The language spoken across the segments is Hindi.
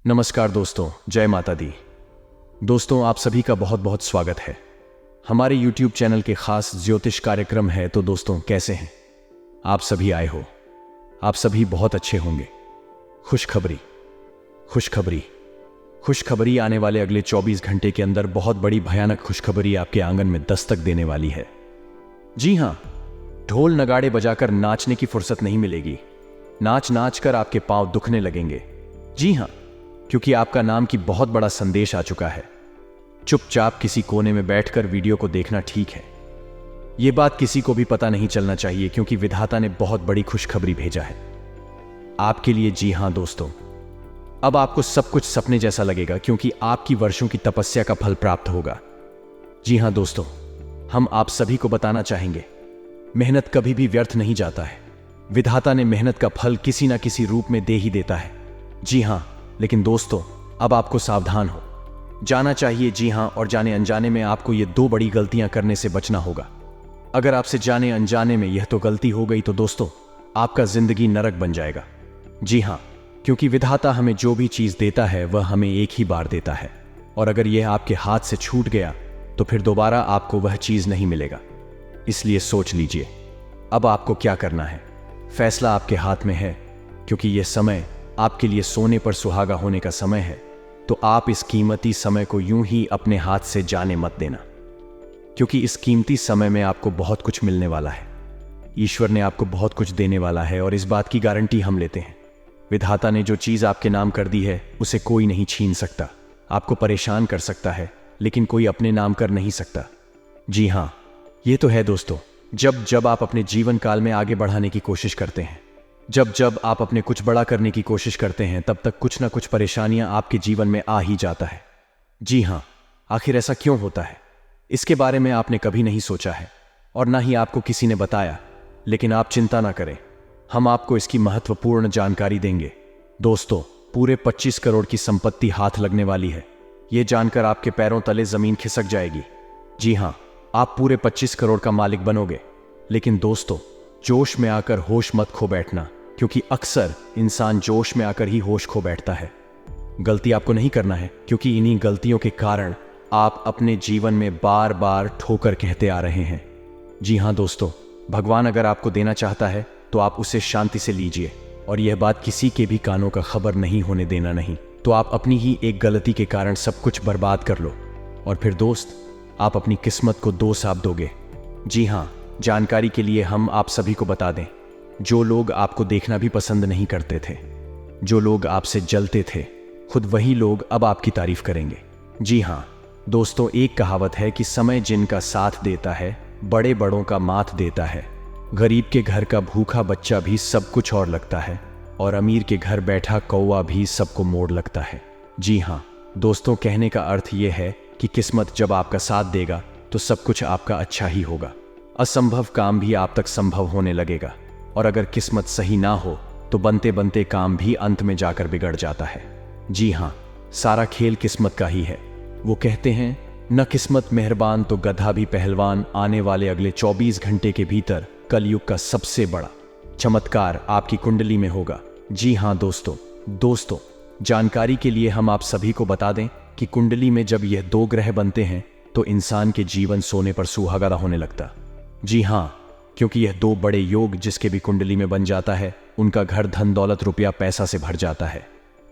नमस्कार दोस्तों, जय माता दी। दोस्तों, आप सभी का बहुत बहुत स्वागत है हमारे YouTube चैनल के खास ज्योतिष कार्यक्रम है। तो दोस्तों, कैसे हैं आप सभी? आए हो आप सभी बहुत अच्छे होंगे। खुशखबरी खुशखबरी खुशखबरी आने वाले अगले 24 घंटे के अंदर बहुत बड़ी भयानक खुशखबरी आपके आंगन में दस्तक देने वाली है। जी हां, ढोल नगाड़े बजाकर नाचने की फुर्सत नहीं मिलेगी। नाच नाच कर आपके पांव दुखने लगेंगे। जी हां, क्योंकि आपका नाम की बहुत बड़ा संदेश आ चुका है। चुपचाप किसी कोने में बैठकर वीडियो को देखना ठीक है। यह बात किसी को भी पता नहीं चलना चाहिए, क्योंकि विधाता ने बहुत बड़ी खुशखबरी भेजा है आपके लिए। जी हां दोस्तों, अब आपको सब कुछ सपने जैसा लगेगा, क्योंकि आपकी वर्षों की तपस्या का फल प्राप्त होगा। जी हां दोस्तों, हम आप सभी को बताना चाहेंगे, मेहनत कभी भी व्यर्थ नहीं जाता है। विधाता ने मेहनत का फल किसी ना किसी रूप में दे ही देता है। जी हां, लेकिन दोस्तों, अब आपको सावधान हो जाना चाहिए। जी हां, और जाने अनजाने में आपको ये दो बड़ी गलतियां करने से बचना होगा। अगर आपसे जाने अनजाने में यह तो गलती हो गई तो दोस्तों, आपका जिंदगी नरक बन जाएगा। जी हां, क्योंकि विधाता हमें जो भी चीज देता है वह हमें एक ही बार देता है, और अगर यह आपके हाथ से छूट गया तो फिर दोबारा आपको वह चीज नहीं मिलेगा। इसलिए सोच लीजिए अब आपको क्या करना है। फैसला आपके हाथ में है, क्योंकि यह समय आपके लिए सोने पर सुहागा होने का समय है। तो आप इस कीमती समय को यूं ही अपने हाथ से जाने मत देना, क्योंकि इस कीमती समय में आपको बहुत कुछ मिलने वाला है। ईश्वर ने आपको बहुत कुछ देने वाला है, और इस बात की गारंटी हम लेते हैं। विधाता ने जो चीज आपके नाम कर दी है उसे कोई नहीं छीन सकता। आपको परेशान कर सकता है, लेकिन कोई अपने नाम कर नहीं सकता। जी हां, यह तो है दोस्तों, जब जब आप अपने जीवन काल में आगे बढ़ाने की कोशिश करते हैं, जब जब आप अपने कुछ बड़ा करने की कोशिश करते हैं, तब तक कुछ ना कुछ परेशानियां आपके जीवन में आ ही जाता है। जी हां, आखिर ऐसा क्यों होता है, इसके बारे में आपने कभी नहीं सोचा है, और ना ही आपको किसी ने बताया। लेकिन आप चिंता ना करें, हम आपको इसकी महत्वपूर्ण जानकारी देंगे। दोस्तों, पूरे 25 करोड़ की संपत्ति हाथ लगने वाली है। यह जानकर आपके पैरों तले जमीन खिसक जाएगी। जी हां, आप पूरे 25 करोड़ का मालिक बनोगे। लेकिन दोस्तों, जोश में आकर होश मत खो बैठना, क्योंकि अक्सर इंसान जोश में आकर ही होश खो बैठता है। गलती आपको नहीं करना है, क्योंकि इन्हीं गलतियों के कारण आप अपने जीवन में बार बार ठोकर कहते आ रहे हैं। जी हां दोस्तों, भगवान अगर आपको देना चाहता है तो आप उसे शांति से लीजिए, और यह बात किसी के भी कानों का खबर नहीं होने देना। नहीं तो आप अपनी ही एक गलती के कारण सब कुछ बर्बाद कर लो, और फिर दोस्त, आप अपनी किस्मत को दोष आप दोगे। जी हां, जानकारी के लिए हम आप सभी को बता दें, जो लोग आपको देखना भी पसंद नहीं करते थे, जो लोग आपसे जलते थे, खुद वही लोग अब आपकी तारीफ करेंगे। जी हां दोस्तों, एक कहावत है कि समय जिनका साथ देता है, बड़े बड़ों का माथ देता है। गरीब के घर का भूखा बच्चा भी सब कुछ और लगता है, और अमीर के घर बैठा कौवा भी सबको मोड़ लगता है। जी हां दोस्तों, कहने का अर्थ यह है कि किस्मत जब आपका साथ देगा तो सब कुछ आपका अच्छा ही होगा। असंभव काम भी आप तक संभव होने लगेगा, और अगर किस्मत सही ना हो तो बनते बनते काम भी अंत में जाकर बिगड़ जाता है। जी हां, सारा खेल किस्मत का ही है। वो कहते हैं, न किस्मत मेहरबान तो गधा भी पहलवान। आने वाले अगले 24 घंटे के भीतर कलयुग का सबसे बड़ा चमत्कार आपकी कुंडली में होगा। जी हां दोस्तों, जानकारी के लिए हम आप सभी को बता दें कि कुंडली में जब यह दो ग्रह बनते हैं तो इंसान के जीवन सोने पर सुहागा होने लगता। जी हां, क्योंकि यह दो बड़े योग जिसके भी कुंडली में बन जाता है, उनका घर धन दौलत रुपया पैसा से भर जाता है।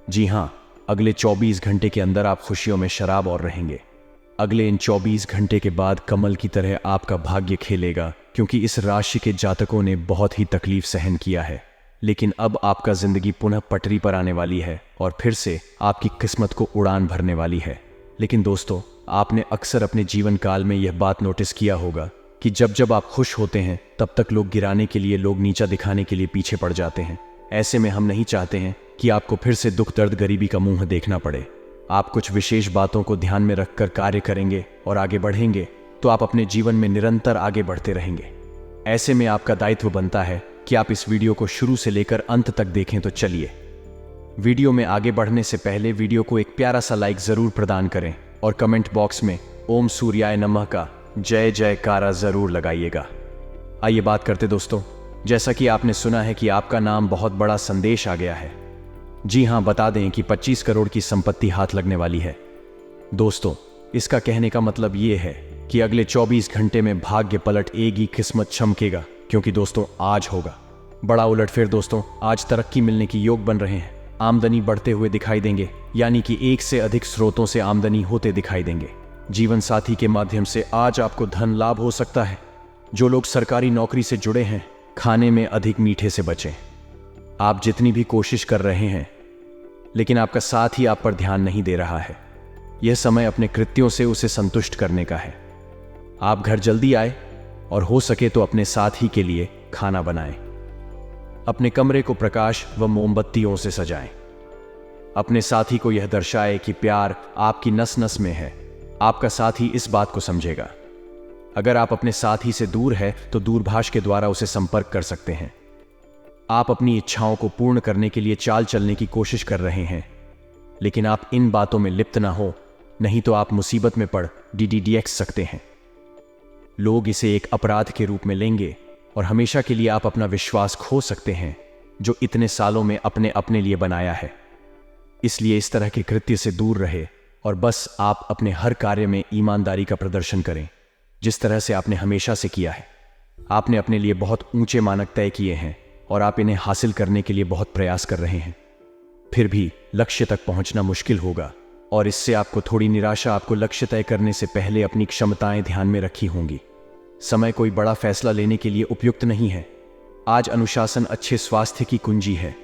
जी हां, अगले 24 घंटे के अंदर आप खुशियों में शराब और रहेंगे। अगले इन 24 घंटे के बाद कमल की तरह आपका भाग्य खेलेगा, क्योंकि इस राशि के जातकों ने बहुत ही तकलीफ सहन किया है। लेकिन अब आपका जिंदगी पुनः पटरी पर आने वाली है, और फिर से आपकी किस्मत को उड़ान भरने वाली है। लेकिन दोस्तों, आपने अक्सर अपने जीवन काल में यह बात नोटिस किया होगा कि जब जब आप खुश होते हैं तब तक लोग गिराने के लिए, लोग नीचा दिखाने के लिए पीछे पड़ जाते हैं। ऐसे में हम नहीं चाहते हैं कि आपको फिर से दुख दर्द गरीबी का मुंह देखना पड़े। आप कुछ विशेष बातों को ध्यान में रखकर कार्य करेंगे और आगे बढ़ेंगे तो आप अपने जीवन में निरंतर आगे बढ़ते रहेंगे। ऐसे में आपका दायित्व बनता है कि आप इस वीडियो को शुरू से लेकर अंत तक देखें। तो चलिए, वीडियो में आगे बढ़ने से पहले वीडियो को एक प्यारा सा लाइक जरूर प्रदान करें, और कमेंट बॉक्स में ओम सूर्याय नमः का जय जयकारा जरूर लगाइएगा। आइए बात करते दोस्तों, जैसा कि आपने सुना है कि आपका नाम बहुत बड़ा संदेश आ गया है। जी हाँ, बता दें कि 25 करोड़ की संपत्ति हाथ लगने वाली है। दोस्तों, इसका कहने का मतलब ये है कि अगले 24 घंटे में भाग्य पलट एगी, किस्मत चमकेगा, क्योंकि दोस्तों आज होगा बड़ा उलटफेर। दोस्तों, आज तरक्की मिलने की योग बन रहे हैं, आमदनी बढ़ते हुए दिखाई देंगे, यानी कि एक से अधिक स्रोतों से आमदनी होते दिखाई देंगे। जीवन साथी के माध्यम से आज आपको धन लाभ हो सकता है। जो लोग सरकारी नौकरी से जुड़े हैं, खाने में अधिक मीठे से बचें। आप जितनी भी कोशिश कर रहे हैं, लेकिन आपका साथ ही आप पर ध्यान नहीं दे रहा है। यह समय अपने कृत्यों से उसे संतुष्ट करने का है। आप घर जल्दी आए और हो सके तो अपने साथी के लिए खाना बनाएं। अपने कमरे को प्रकाश व मोमबत्तियों से सजाएं। अपने साथी को यह दर्शाए कि प्यार आपकी नस नस में है। आपका साथी इस बात को समझेगा। अगर आप अपने साथी से दूर है तो दूरभाष के द्वारा उसे संपर्क कर सकते हैं। आप अपनी इच्छाओं को पूर्ण करने के लिए चाल चलने की कोशिश कर रहे हैं, लेकिन आप इन बातों में लिप्त ना हो, नहीं तो आप मुसीबत में पड़ डीडीडीएक्स सकते हैं। लोग इसे एक अपराध के रूप में लेंगे और हमेशा के लिए आप अपना विश्वास खो सकते हैं, जो इतने सालों में अपने लिए बनाया है। इसलिए इस तरह के कृत्य से दूर रहे और बस आप अपने हर कार्य में ईमानदारी का प्रदर्शन करें, जिस तरह से आपने हमेशा से किया है। आपने अपने लिए बहुत ऊंचे मानक तय किए हैं और आप इन्हें हासिल करने के लिए बहुत प्रयास कर रहे हैं। फिर भी लक्ष्य तक पहुंचना मुश्किल होगा और इससे आपको थोड़ी निराशा आपको लक्ष्य तय करने से पहले अपनी क्षमताएं ध्यान में रखी होंगी। समय कोई बड़ा फैसला लेने के लिए उपयुक्त नहीं है। आज अनुशासन अच्छे स्वास्थ्य की कुंजी है।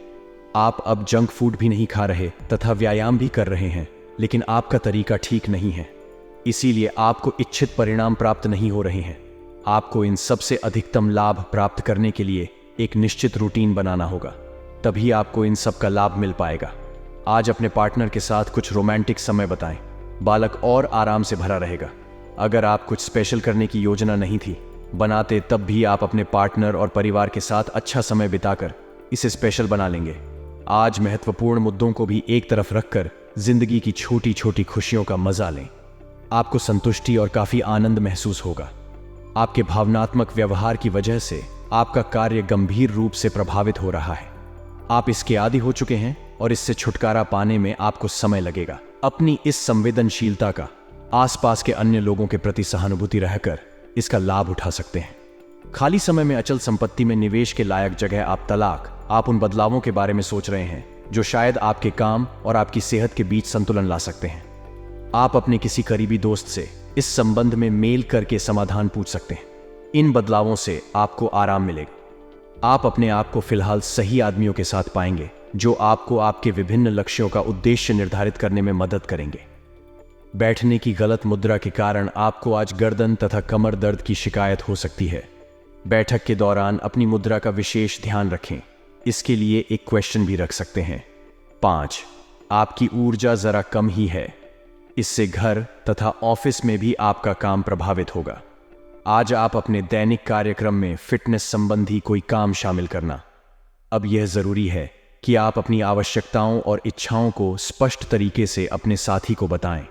आप अब जंक फूड भी नहीं खा रहे तथा व्यायाम भी कर रहे हैं, लेकिन आपका तरीका ठीक नहीं है। इसीलिए आपको इच्छित परिणाम प्राप्त नहीं हो रहे हैं। आपको इन सबसे अधिकतम लाभ प्राप्त करने के लिए एक निश्चित रूटीन बनाना होगा, तभी आपको इन सब का लाभ मिल पाएगा। आज अपने पार्टनर के साथ कुछ रोमांटिक समय बिताएं। बालक और आराम से भरा रहेगा। अगर आप कुछ स्पेशल करने की योजना नहीं थी बनाते, तब भी आप अपने पार्टनर और परिवार के साथ अच्छा समय बिताकर इसे स्पेशल बना लेंगे। आज महत्वपूर्ण मुद्दों को भी एक तरफ रखकर जिंदगी की छोटी छोटी खुशियों का मजा लें। आपको संतुष्टि और काफी आनंद महसूस होगा। आपके भावनात्मक व्यवहार की वजह से आपका कार्य गंभीर रूप से प्रभावित हो रहा है। आप इसके आदी हो चुके हैं और इससे छुटकारा पाने में आपको समय लगेगा। अपनी इस संवेदनशीलता का आसपास के अन्य लोगों के प्रति सहानुभूति रहकर इसका लाभ उठा सकते हैं। खाली समय में अचल संपत्ति में निवेश के लायक जगह आप तलाक, आप उन बदलावों के बारे में सोच रहे हैं जो शायद आपके काम और आपकी सेहत के बीच संतुलन ला सकते हैं। आप अपने किसी करीबी दोस्त से इस संबंध में मेल करके समाधान पूछ सकते हैं। इन बदलावों से आपको आराम मिलेगा। आप अपने आप को फिलहाल सही आदमियों के साथ पाएंगे, जो आपको आपके विभिन्न लक्ष्यों का उद्देश्य निर्धारित करने में मदद करेंगे। बैठने की गलत मुद्रा के कारण आपको आज गर्दन तथा कमर दर्द की शिकायत हो सकती है। बैठक के दौरान अपनी मुद्रा का विशेष ध्यान रखें। इसके लिए एक क्वेश्चन भी रख सकते हैं। 5. आपकी ऊर्जा जरा कम ही है। इससे घर तथा ऑफिस में भी आपका काम प्रभावित होगा। आज आप अपने दैनिक कार्यक्रम में फिटनेस संबंधी कोई काम शामिल करना। अब यह जरूरी है कि आप अपनी आवश्यकताओं और इच्छाओं को स्पष्ट तरीके से अपने साथी को बताएं।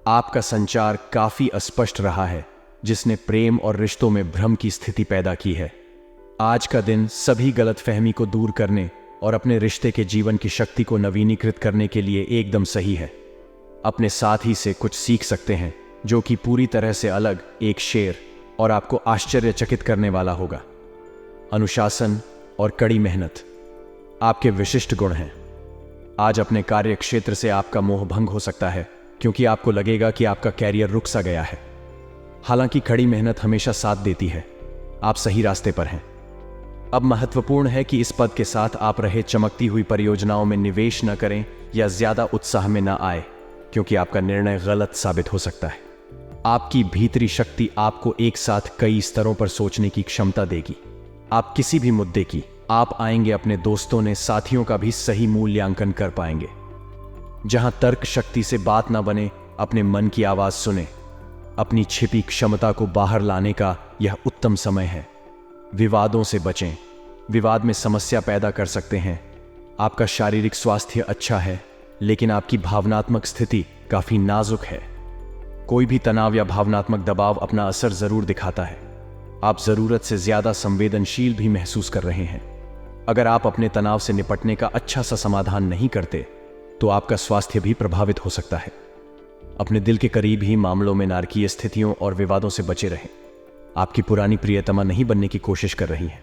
आपका संचार काफी अस्पष्ट रहा है, जिसने प्रेम और रिश्तों में भ्रम की स्थिति पैदा की है। आज का दिन सभी गलतफहमी को दूर करने और अपने रिश्ते के जीवन की शक्ति को नवीनीकृत करने के लिए एकदम सही है। अपने साथी से कुछ सीख सकते हैं, जो कि पूरी तरह से अलग एक शेर और आपको आश्चर्यचकित करने वाला होगा। अनुशासन और कड़ी मेहनत आपके विशिष्ट गुण हैं। आज अपने कार्य क्षेत्र से आपका मोह भंग हो सकता है, क्योंकि आपको लगेगा कि आपका कैरियर रुक सा गया है। हालांकि कड़ी मेहनत हमेशा साथ देती है। आप सही रास्ते पर हैं। अब महत्वपूर्ण है कि इस पद के साथ आप रहे चमकती हुई परियोजनाओं में निवेश न करें या ज्यादा उत्साह में न आए, क्योंकि आपका निर्णय गलत साबित हो सकता है। आपकी भीतरी शक्ति आपको एक साथ कई स्तरों पर सोचने की क्षमता देगी। आप किसी भी मुद्दे की आप आएंगे अपने दोस्तों ने साथियों का भी सही मूल्यांकन कर पाएंगे। जहां तर्क शक्ति से बात ना बने, अपने मन की आवाज सुने। अपनी छिपी क्षमता को बाहर लाने का यह उत्तम समय है। विवादों से बचें। विवाद में समस्या पैदा कर सकते हैं। आपका शारीरिक स्वास्थ्य अच्छा है, लेकिन आपकी भावनात्मक स्थिति काफी नाजुक है। कोई भी तनाव या भावनात्मक दबाव अपना असर जरूर दिखाता है। आप जरूरत से ज्यादा संवेदनशील भी महसूस कर रहे हैं। अगर आप अपने तनाव से निपटने का अच्छा सा समाधान नहीं करते तो आपका स्वास्थ्य भी प्रभावित हो सकता है। अपने दिल के करीब ही मामलों में नारकीय स्थितियों और विवादों से बचे रहें। आपकी पुरानी प्रियतमा नहीं बनने की कोशिश कर रही हैं।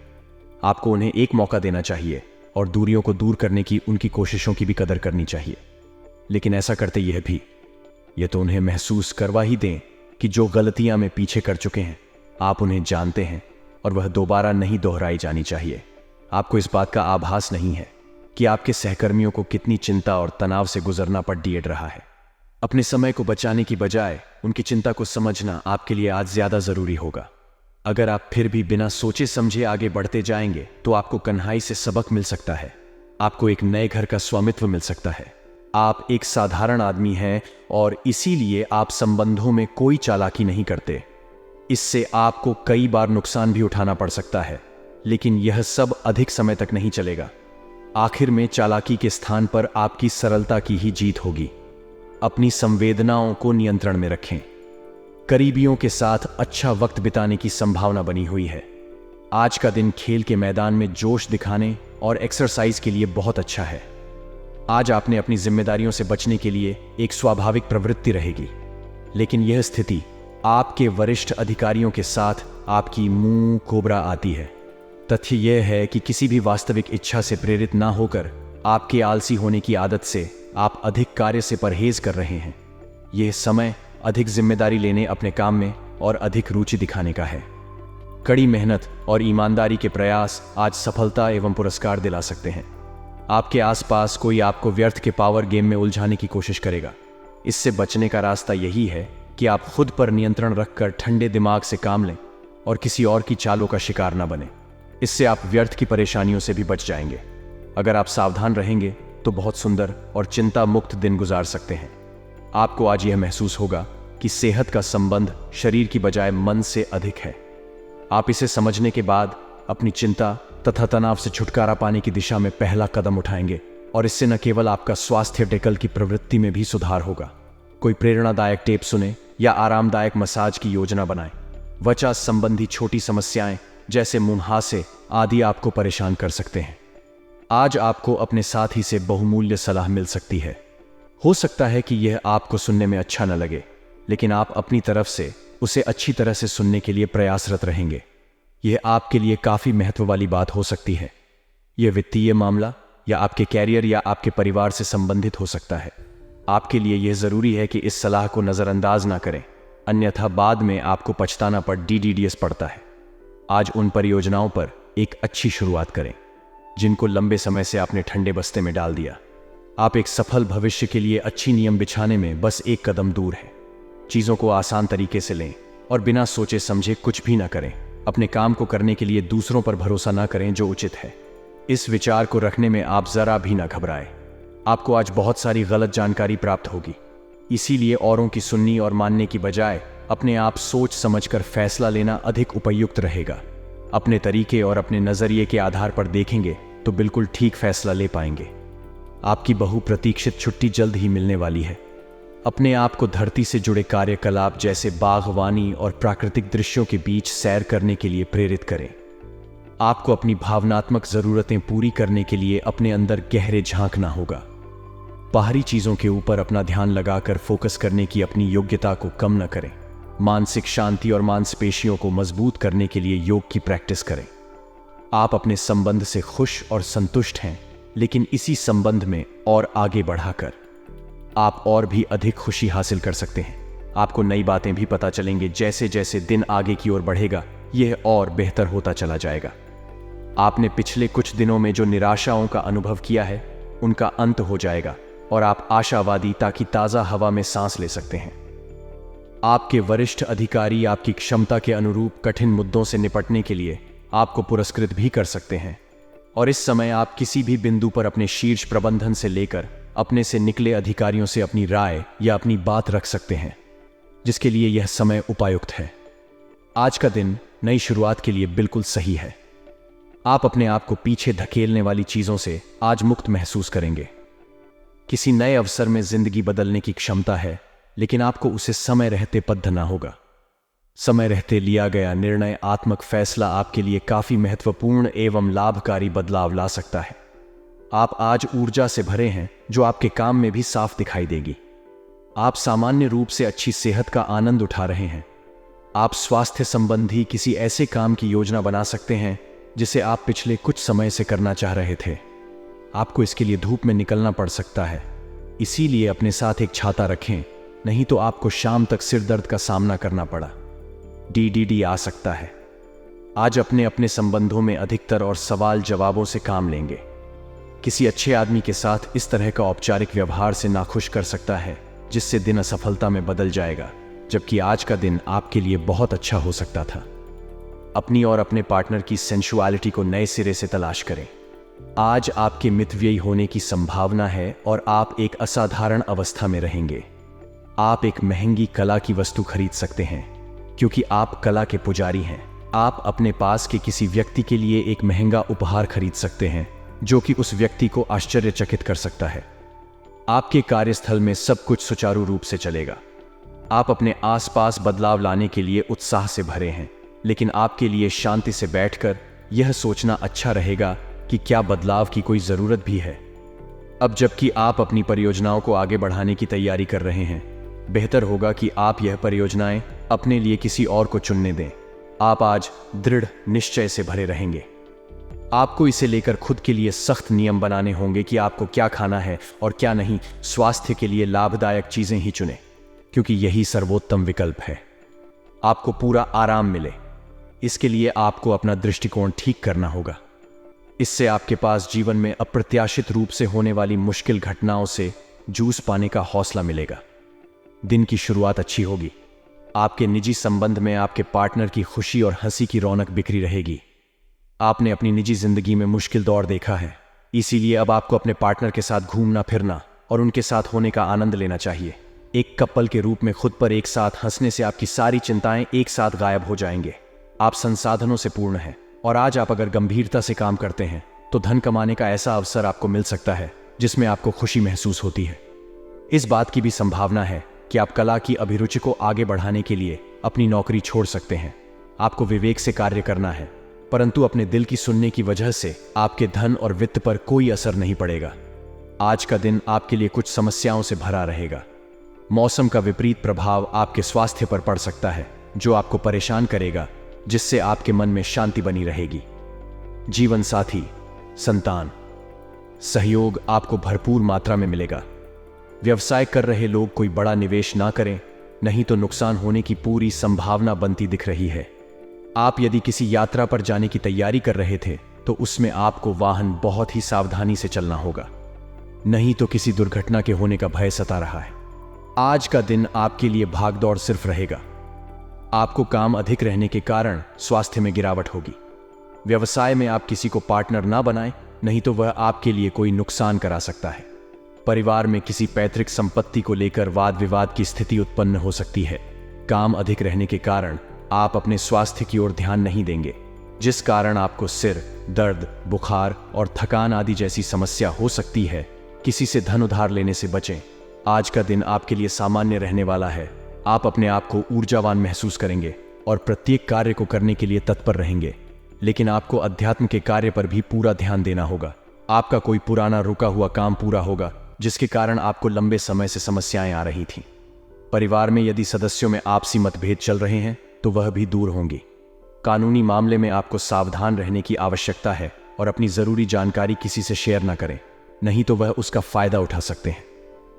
आपको उन्हें एक मौका देना चाहिए और दूरियों को दूर करने की उनकी कोशिशों की भी कदर करनी चाहिए। लेकिन ऐसा करते यह तो उन्हें महसूस करवा ही दें कि जो गलतियां में पीछे कर चुके हैं आप उन्हें जानते हैं और वह दोबारा नहीं दोहराई जानी चाहिए। आपको इस बात का आभास नहीं है कि आपके सहकर्मियों को कितनी चिंता और तनाव से गुजरना पड़ रहा है। अपने समय को बचाने की बजाय उनकी चिंता को समझना आपके लिए आज ज्यादा जरूरी होगा। अगर आप फिर भी बिना सोचे समझे आगे बढ़ते जाएंगे तो आपको कन्हाई से सबक मिल सकता है। आपको एक नए घर का स्वामित्व मिल सकता है। आप एक साधारण आदमी हैं और इसीलिए आप संबंधों में कोई चालाकी नहीं करते। इससे आपको कई बार नुकसान भी उठाना पड़ सकता है, लेकिन यह सब अधिक समय तक नहीं चलेगा। आखिर में चालाकी के स्थान पर आपकी सरलता की ही जीत होगी। अपनी संवेदनाओं को नियंत्रण में रखें। करीबियों के साथ अच्छा वक्त बिताने की संभावना बनी हुई है। आज का दिन खेल के मैदान में जोश दिखाने और एक्सरसाइज के लिए बहुत अच्छा है। आज आपने अपनी जिम्मेदारियों से बचने के लिए एक स्वाभाविक प्रवृत्ति रहेगी, लेकिन यह स्थिति आपके वरिष्ठ अधिकारियों के साथ आपकी मुंह कोबरा आती है। तथ्य यह है कि किसी भी वास्तविक इच्छा से प्रेरित ना होकर आपके आलसी होने की आदत से आप अधिक कार्य से परहेज कर रहे हैं। यह समय अधिक जिम्मेदारी लेने, अपने काम में और अधिक रुचि दिखाने का है। कड़ी मेहनत और ईमानदारी के प्रयास आज सफलता एवं पुरस्कार दिला सकते हैं। आपके आसपास कोई आपको व्यर्थ के पावर गेम में उलझाने की कोशिश करेगा। इससे बचने का रास्ता यही है कि आप खुद पर नियंत्रण रखकर ठंडे दिमाग से काम लें और किसी और की चालों का शिकार न बने। इससे आप व्यर्थ की परेशानियों से भी बच जाएंगे। अगर आप सावधान रहेंगे तो बहुत सुंदर और चिंता मुक्त दिन गुजार सकते हैं। आपको आज यह महसूस होगा कि सेहत का संबंध शरीर की बजाय मन से अधिक है। आप इसे समझने के बाद अपनी चिंता तथा तनाव से छुटकारा पाने की दिशा में पहला कदम उठाएंगे और इससे न केवल आपका स्वास्थ्य डेकल की प्रवृत्ति में भी सुधार होगा। कोई प्रेरणादायक टेप सुने या आरामदायक मसाज की योजना बनाएं। त्वचा संबंधी छोटी समस्याएं जैसे मुंहासे आदि आपको परेशान कर सकते हैं। आज आपको अपने साथी से बहुमूल्य सलाह मिल सकती है। हो सकता है कि यह आपको सुनने में अच्छा न लगे, लेकिन आप अपनी तरफ से उसे अच्छी तरह से सुनने के लिए प्रयासरत रहेंगे। यह आपके लिए काफी महत्व वाली बात हो सकती है। यह वित्तीय मामला या आपके कैरियर या आपके परिवार से संबंधित हो सकता है। आपके लिए यह जरूरी है कि इस सलाह को नजरअंदाज ना करें, अन्यथा बाद में आपको पछताना पर DDDS पड़ता है। आज उन परियोजनाओं पर एक अच्छी शुरुआत करें जिनको लंबे समय से आपने ठंडे बस्ते में डाल दिया। आप एक सफल भविष्य के लिए अच्छी नियम बिछाने में बस एक कदम दूर हैं। चीजों को आसान तरीके से लें और बिना सोचे समझे कुछ भी ना करें। अपने काम को करने के लिए दूसरों पर भरोसा ना करें जो उचित है। इस विचार को रखने में आप जरा भी ना घबराएं। आपको आज बहुत सारी गलत जानकारी प्राप्त होगी, इसीलिए औरों की सुननी और मानने की बजाय अपने आप सोच समझकर फैसला लेना अधिक उपयुक्त रहेगा। अपने तरीके और अपने नजरिए के आधार पर देखेंगे तो बिल्कुल ठीक फैसला ले पाएंगे। आपकी बहुप्रतीक्षित छुट्टी जल्द ही मिलने वाली है। अपने आप को धरती से जुड़े कार्यकलाप जैसे बागवानी और प्राकृतिक दृश्यों के बीच सैर करने के लिए प्रेरित करें। आपको अपनी भावनात्मक जरूरतें पूरी करने के लिए अपने अंदर गहरे झांकना होगा। बाहरी चीजों के ऊपर अपना ध्यान लगाकर फोकस करने की अपनी योग्यता को कम न करें। मानसिक शांति और मांसपेशियों को मजबूत करने के लिए योग की प्रैक्टिस करें। आप अपने संबंध से खुश और संतुष्ट हैं, लेकिन इसी संबंध में और आगे बढ़ाकर आप और भी अधिक खुशी हासिल कर सकते हैं। आपको नई बातें भी पता चलेंगे। जैसे जैसे दिन आगे की ओर बढ़ेगा यह और बेहतर होता चला जाएगा। आपने पिछले कुछ दिनों में जो निराशाओं का अनुभव किया है उनका अंत हो जाएगा और आप आशावादी ताकि ताजा हवा में सांस ले सकते हैं। आपके वरिष्ठ अधिकारी आपकी क्षमता के अनुरूप कठिन मुद्दों से निपटने के लिए आपको पुरस्कृत भी कर सकते हैं और इस समय आप किसी भी बिंदु पर अपने शीर्ष प्रबंधन से लेकर अपने से निकले अधिकारियों से अपनी राय या अपनी बात रख सकते हैं, जिसके लिए यह समय उपयुक्त है। आज का दिन नई शुरुआत के लिए बिल्कुल सही है। आप अपने आप को पीछे धकेलने वाली चीजों से आज मुक्त महसूस करेंगे। किसी नए अवसर में जिंदगी बदलने की क्षमता है, लेकिन आपको उसे समय रहते बद्धना होगा। समय रहते लिया गया निर्णयात्मक फैसला आपके लिए काफी महत्वपूर्ण एवं लाभकारी बदलाव ला सकता है। आप आज ऊर्जा से भरे हैं जो आपके काम में भी साफ दिखाई देगी। आप सामान्य रूप से अच्छी सेहत का आनंद उठा रहे हैं। आप स्वास्थ्य संबंधी किसी ऐसे काम की योजना बना सकते हैं जिसे आप पिछले कुछ समय से करना चाह रहे थे। आपको इसके लिए धूप में निकलना पड़ सकता है, इसीलिए अपने साथ एक छाता रखें, नहीं तो आपको शाम तक सिर दर्द का सामना करना पड़ा। DDD आ सकता है। आज अपने अपने संबंधों में अधिकतर और सवाल जवाबों से काम लेंगे। किसी अच्छे आदमी के साथ इस तरह का औपचारिक व्यवहार से नाखुश कर सकता है जिससे दिन असफलता में बदल जाएगा, जबकि आज का दिन आपके लिए बहुत अच्छा हो सकता था। अपनी और अपने पार्टनर की सेंसुअलिटी को नए सिरे से तलाश करें। आज आपके मितव्ययी होने की संभावना है और आप एक असाधारण अवस्था में रहेंगे। आप एक महंगी कला की वस्तु खरीद सकते हैं क्योंकि आप कला के पुजारी हैं। आप अपने पास के किसी व्यक्ति के लिए एक महंगा उपहार खरीद सकते हैं जो कि उस व्यक्ति को आश्चर्यचकित कर सकता है। आपके कार्यस्थल में सब कुछ सुचारू रूप से चलेगा। आप अपने आसपास बदलाव लाने के लिए उत्साह से भरे हैं, लेकिन आपके लिए शांति से बैठकर यह सोचना अच्छा रहेगा कि क्या बदलाव की कोई जरूरत भी है। अब जबकि आप अपनी परियोजनाओं को आगे बढ़ाने की तैयारी कर रहे हैं, बेहतर होगा कि आप यह परियोजनाएं अपने लिए किसी और को चुनने दें। आप आज दृढ़ निश्चय से भरे रहेंगे। आपको इसे लेकर खुद के लिए सख्त नियम बनाने होंगे कि आपको क्या खाना है और क्या नहीं। स्वास्थ्य के लिए लाभदायक चीजें ही चुनें, क्योंकि यही सर्वोत्तम विकल्प है। आपको पूरा आराम मिले, इसके लिए आपको अपना दृष्टिकोण ठीक करना होगा। इससे आपके पास जीवन में अप्रत्याशित रूप से होने वाली मुश्किल घटनाओं से जूझ पाने का हौसला मिलेगा। दिन की शुरुआत अच्छी होगी। आपके निजी संबंध में आपके पार्टनर की खुशी और हंसी की रौनक बिखरी रहेगी। आपने अपनी निजी जिंदगी में मुश्किल दौर देखा है, इसीलिए अब आपको अपने पार्टनर के साथ घूमना फिरना और उनके साथ होने का आनंद लेना चाहिए। एक कपल के रूप में खुद पर एक साथ हंसने से आपकी सारी चिंताएं एक साथ गायब हो जाएंगे। आप संसाधनों से पूर्ण हैं और आज आप अगर गंभीरता से काम करते हैं तो धन कमाने का ऐसा अवसर आपको मिल सकता है जिसमें आपको खुशी महसूस होती है। इस बात की भी संभावना है कि आप कला की अभिरुचि को आगे बढ़ाने के लिए अपनी नौकरी छोड़ सकते हैं। आपको विवेक से कार्य करना है, परंतु अपने दिल की सुनने की वजह से आपके धन और वित्त पर कोई असर नहीं पड़ेगा। आज का दिन आपके लिए कुछ समस्याओं से भरा रहेगा। मौसम का विपरीत प्रभाव आपके स्वास्थ्य पर पड़ सकता है जो आपको परेशान करेगा, जिससे आपके मन में शांति बनी रहेगी। जीवन साथी, संतान, सहयोग आपको भरपूर मात्रा में मिलेगा। व्यवसाय कर रहे लोग कोई बड़ा निवेश ना करें, नहीं तो नुकसान होने की पूरी संभावना बनती दिख रही है। आप यदि किसी यात्रा पर जाने की तैयारी कर रहे थे तो उसमें आपको वाहन बहुत ही सावधानी से चलना होगा, नहीं तो किसी दुर्घटना के होने का भय सता रहा है। आज का दिन आपके लिए भागदौड़ सिर्फ रहेगा। आपको काम अधिक रहने के कारण स्वास्थ्य में गिरावट होगी। व्यवसाय में आप किसी को पार्टनर ना बनाएं, नहीं तो वह आपके लिए कोई नुकसान करा सकता है। परिवार में किसी पैतृक संपत्ति को लेकर वाद विवाद की स्थिति उत्पन्न हो सकती है। काम अधिक रहने के कारण आप अपने स्वास्थ्य की ओर ध्यान नहीं देंगे, जिस कारण आपको सिर दर्द, बुखार और थकान आदि जैसी समस्या हो सकती है। किसी से धन उधार लेने से बचें। आज का दिन आपके लिए सामान्य रहने वाला है। आप अपने आप को ऊर्जावान महसूस करेंगे और प्रत्येक कार्य को करने के लिए तत्पर रहेंगे, लेकिन आपको अध्यात्म के कार्य पर भी पूरा ध्यान देना होगा। आपका कोई पुराना रुका हुआ काम पूरा होगा जिसके कारण आपको लंबे समय से समस्याएं आ रही थीं। परिवार में यदि सदस्यों में आपसी मतभेद चल रहे हैं तो वह भी दूर होंगे। कानूनी मामले में आपको सावधान रहने की आवश्यकता है और अपनी जरूरी जानकारी किसी से शेयर न करें, नहीं तो वह उसका फायदा उठा सकते हैं।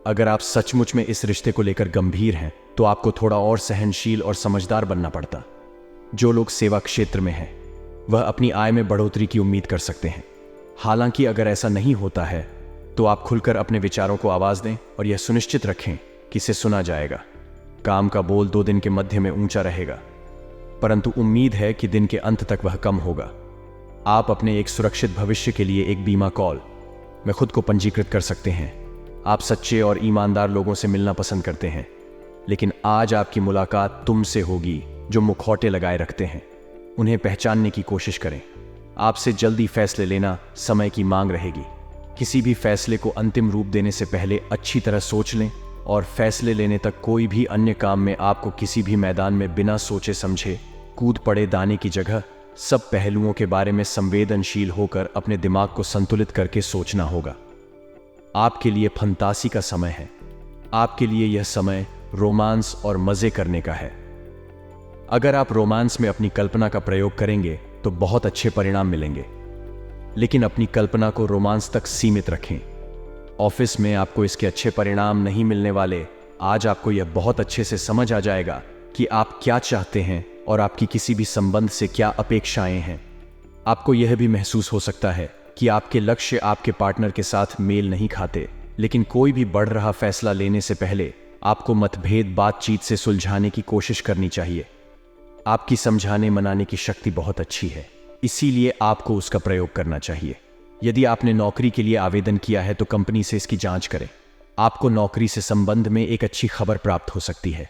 अगर आप सचमुच में इस रिश्ते को लेकर गंभीर हैं तो आपको थोड़ा और सहनशील और समझदार बनना पड़ता। जो लोग सेवा क्षेत्र में हैं वह अपनी आय में बढ़ोतरी की उम्मीद कर सकते हैं। हालांकि अगर ऐसा नहीं होता है तो आप खुलकर अपने विचारों को आवाज दें और यह सुनिश्चित रखें कि इसे सुना जाएगा। काम का बोल 2 दिन के मध्य में ऊंचा रहेगा, परंतु उम्मीद है कि दिन के अंत तक वह कम होगा। आप अपने एक सुरक्षित भविष्य के लिए एक बीमा कॉल में खुद को पंजीकृत कर सकते हैं। आप सच्चे और ईमानदार लोगों से मिलना पसंद करते हैं, लेकिन आज आपकी मुलाकात तुमसे होगी जो मुखौटे लगाए रखते हैं। उन्हें पहचानने की कोशिश करें। आपसे जल्दी फैसले लेना समय की मांग रहेगी। किसी भी फैसले को अंतिम रूप देने से पहले अच्छी तरह सोच लें और फैसले लेने तक कोई भी अन्य काम में आपको किसी भी मैदान में बिना सोचे समझे कूद पड़े दाने की जगह सब पहलुओं के बारे में संवेदनशील होकर अपने दिमाग को संतुलित करके सोचना होगा। आपके लिए फंतासी का समय है। आपके लिए यह समय रोमांस और मजे करने का है। अगर आप रोमांस में अपनी कल्पना का प्रयोग करेंगे तो बहुत अच्छे परिणाम मिलेंगे, लेकिन अपनी कल्पना को रोमांस तक सीमित रखें। ऑफिस में आपको इसके अच्छे परिणाम नहीं मिलने वाले। आज आपको यह बहुत अच्छे से समझ आ जाएगा कि आप क्या चाहते हैं और आपकी किसी भी संबंध से क्या अपेक्षाएं हैं। आपको यह भी महसूस हो सकता है कि आपके लक्ष्य आपके पार्टनर के साथ मेल नहीं खाते, लेकिन कोई भी बढ़ रहा फैसला लेने से पहले आपको मतभेद बातचीत से सुलझाने की कोशिश करनी चाहिए। आपकी समझाने मनाने की शक्ति बहुत अच्छी है, इसीलिए आपको उसका प्रयोग करना चाहिए। यदि आपने नौकरी के लिए आवेदन किया है तो कंपनी से इसकी जांच करें। आपको नौकरी से संबंध में एक अच्छी खबर प्राप्त हो सकती है।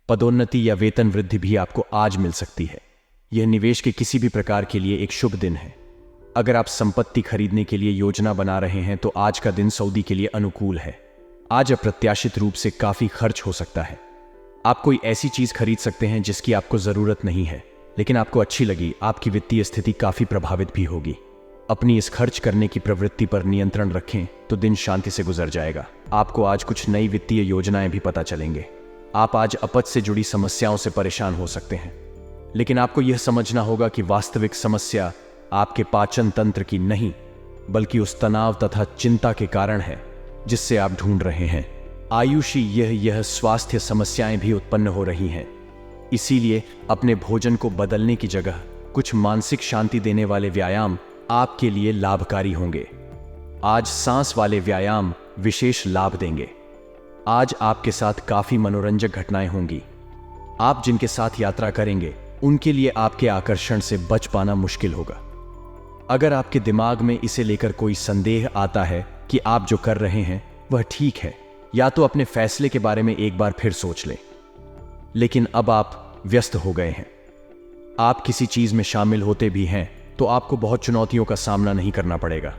पदोन्नति या वेतन वृद्धि भी आपको आज मिल सकती है। यह निवेश के किसी भी प्रकार के लिए एक शुभ दिन है। अगर आप संपत्ति खरीदने के लिए योजना बना रहे हैं तो आज का दिन सऊदी के लिए अनुकूल है। आज अप्रत्याशित रूप से काफी खर्च हो सकता है। आप कोई ऐसी चीज खरीद सकते हैं जिसकी आपको जरूरत नहीं है, लेकिन आपको अच्छी लगी। आपकी वित्तीय स्थिति काफी प्रभावित भी होगी। अपनी इस खर्च करने की प्रवृत्ति पर नियंत्रण रखें तो दिन शांति से गुजर जाएगा। आपको आज कुछ नई वित्तीय योजनाएं भी पता चलेंगे। आप आज अपच से जुड़ी समस्याओं से परेशान हो सकते हैं, लेकिन आपको यह समझना होगा कि वास्तविक समस्या आपके पाचन तंत्र की नहीं, बल्कि उस तनाव तथा चिंता के कारण है जिससे आप ढूंढ रहे हैं। आयुषी यह स्वास्थ्य समस्याएं भी उत्पन्न हो रही हैं। इसीलिए अपने भोजन को बदलने की जगह कुछ मानसिक शांति देने वाले व्यायाम आपके लिए लाभकारी होंगे। आज सांस वाले व्यायाम विशेष लाभ देंगे। आज आपके साथ काफी मनोरंजक घटनाएं होंगी। आप जिनके साथ यात्रा करेंगे उनके लिए आपके आकर्षण से बच पाना मुश्किल होगा। अगर आपके दिमाग में इसे लेकर कोई संदेह आता है कि आप जो कर रहे हैं वह ठीक है, या तो अपने फैसले के बारे में एक बार फिर सोच लें। लेकिन अब आप व्यस्त हो गए हैं। आप किसी चीज में शामिल होते भी हैं तो आपको बहुत चुनौतियों का सामना नहीं करना पड़ेगा।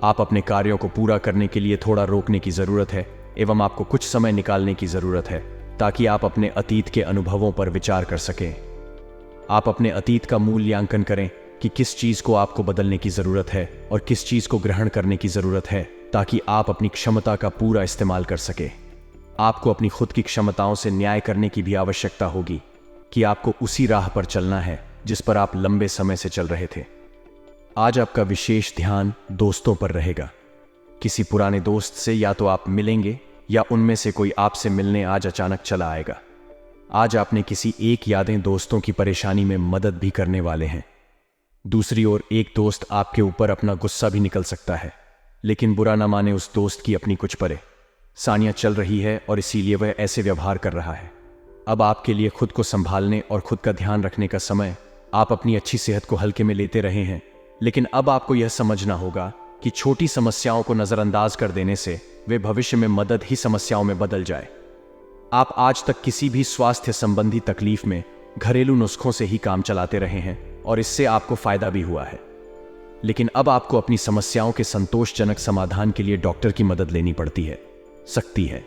आप अपने कार्यों को पूरा करने के लिए थोड़ा रोकने की जरूरत है एवं आपको कुछ समय निकालने की जरूरत है ताकि आप अपने अतीत के अनुभवों पर विचार कर सकें। आप अपने अतीत का मूल्यांकन करें कि किस चीज को आपको बदलने की जरूरत है और किस चीज को ग्रहण करने की जरूरत है, ताकि आप अपनी क्षमता का पूरा इस्तेमाल कर सके। आपको अपनी खुद की क्षमताओं से न्याय करने की भी आवश्यकता होगी कि आपको उसी राह पर चलना है जिस पर आप लंबे समय से चल रहे थे। आज आपका विशेष ध्यान दोस्तों पर रहेगा। किसी पुराने दोस्त से या तो आप मिलेंगे या उनमें से कोई आपसे मिलने आज अचानक चला आएगा। आज आपने किसी एक यादें दोस्तों की परेशानी में मदद भी करने वाले हैं। दूसरी ओर एक दोस्त आपके ऊपर अपना गुस्सा भी निकल सकता है, लेकिन बुरा न माने उस दोस्त की अपनी कुछ परेशानियां चल रही है और इसीलिए वह ऐसे व्यवहार कर रहा है। अब आपके लिए खुद को संभालने और खुद का ध्यान रखने का समय। आप अपनी अच्छी सेहत को हल्के में लेते रहे हैं, लेकिन अब आपको यह समझना होगा कि छोटी समस्याओं को नजरअंदाज कर देने से वे भविष्य में मदद ही समस्याओं में बदल जाए। आप आज तक किसी भी स्वास्थ्य संबंधी तकलीफ में घरेलू नुस्खों से ही काम चलाते रहे हैं और इससे आपको फायदा भी हुआ है, लेकिन अब आपको अपनी समस्याओं के संतोषजनक समाधान के लिए डॉक्टर की मदद लेनी पड़ती है सकती है।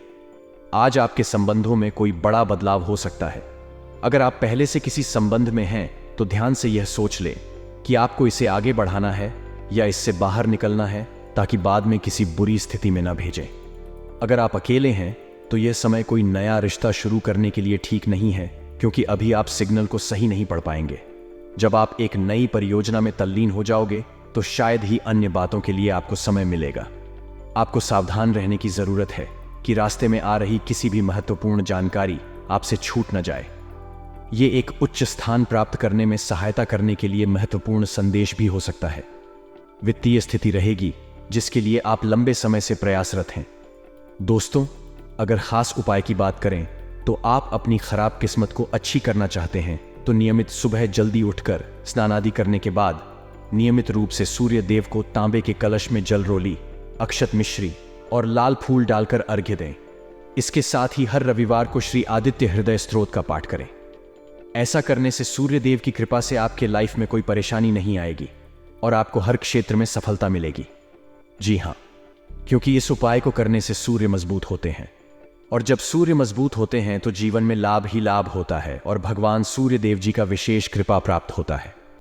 आज आपके संबंधों में कोई बड़ा बदलाव हो सकता है। अगर आप पहले से किसी संबंध में हैं तो ध्यान से यह सोच लें कि आपको इसे आगे बढ़ाना है या इससे बाहर निकलना है, ताकि बाद में किसी बुरी स्थिति में न भेजें। अगर आप अकेले हैं तो यह समय कोई नया रिश्ता शुरू करने के लिए ठीक नहीं है, क्योंकि अभी आप सिग्नल को सही नहीं पढ़ पाएंगे। जब आप एक नई परियोजना में तल्लीन हो जाओगे तो शायद ही अन्य बातों के लिए आपको समय मिलेगा। आपको सावधान रहने की जरूरत है कि रास्ते में आ रही किसी भी महत्वपूर्ण जानकारी आपसे छूट न जाए। ये एक उच्च स्थान प्राप्त करने में सहायता करने के लिए महत्वपूर्ण संदेश भी हो सकता है। वित्तीय स्थिति रहेगी जिसके लिए आप लंबे समय से प्रयासरत हैं। दोस्तों, अगर खास उपाय की बात करें तो आप अपनी खराब किस्मत को अच्छी करना चाहते हैं तो नियमित सुबह जल्दी उठकर स्नान आदि करने के बाद नियमित रूप से सूर्य देव को तांबे के कलश में जल रोली, अक्षत मिश्री और लाल फूल डालकर अर्घ्य दें। इसके साथ ही हर रविवार को श्री आदित्य हृदय स्तोत्र का पाठ करें। ऐसा करने से सूर्य देव की कृपा से आपके लाइफ में कोई परेशानी नहीं आएगी और आपको हर क्षेत्र में सफलता मिलेगी। जी हाँ, क्योंकि इस उपाय को करने से सूर्य मजबूत होते हैं। और जब सूर्य मजबूत होते हैं तो जीवन में लाभ ही लाभ होता है और भगवान सूर्य देव जी का विशेष कृपा प्राप्त होता है।